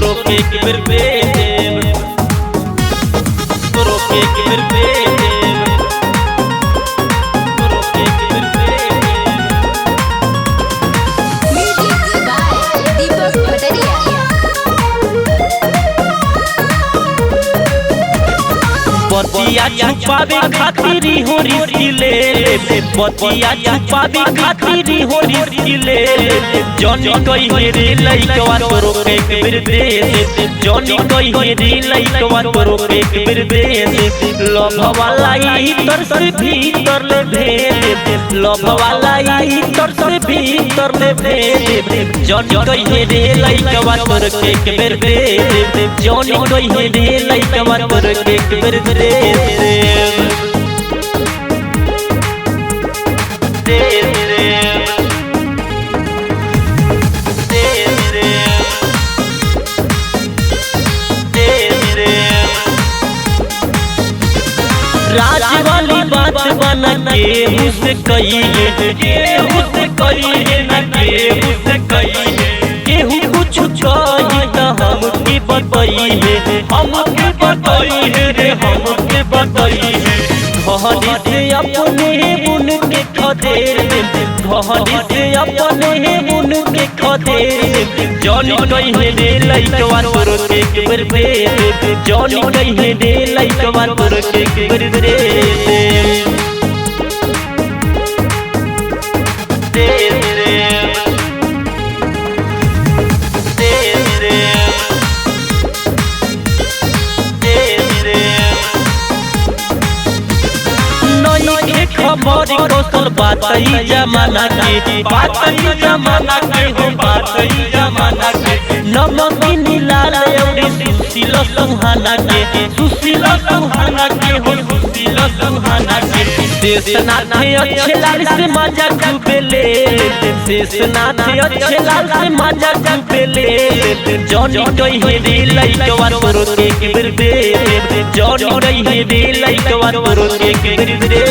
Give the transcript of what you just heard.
तोरो के बेर पे देव तोरो के बेर पे देव तोरो के बेर पे Music by Deepak Pataria. बतिया छुपावे खातिर हो रिस्किले बतिया छुपावे खातिर हो रिस्किले जॉनी कहि रे लइकवा तोरो के बेर दे जॉनी कहि रे लइकवा तोरो के बेर दे लव वाला ई तर से भीतर ले भेद लव वाला ई तर से भीतर ले भेद जॉनी कहि रे लइकवा तोरो के बेर दे जॉनी कहि रे लइकवा तोरो के बेर दे राज वाली बात बना के मुझसे कही है केहू से कही है ना केहू से कही है केहू कुछ कही तो हमके बताई है हमके बताई है रे हमके बताई है घड़ी से अपने बुन के खदेर घड़ी से अपने बुन के खदेर जॉनी कहि रे लइकवा तोरो के बेर पे जॉनी कहि रे लइकवा तोरो के बेर दे खबर कौशल बात जमाना के बात जमाना के हो बात जमाना के नमकीन लाल औरी सुशील सुहाना के सुशील सुहाना के हो सुशील सुहाना के शेषनाथ अच्छे लाल से मजा खूबेले शेषनाथ अच्छे लाल से मजा खूबेले जॉनी कहि रे लइकवा तोरो के बेर दे जॉनी कहि रे लइकवा तोरो के बेर दे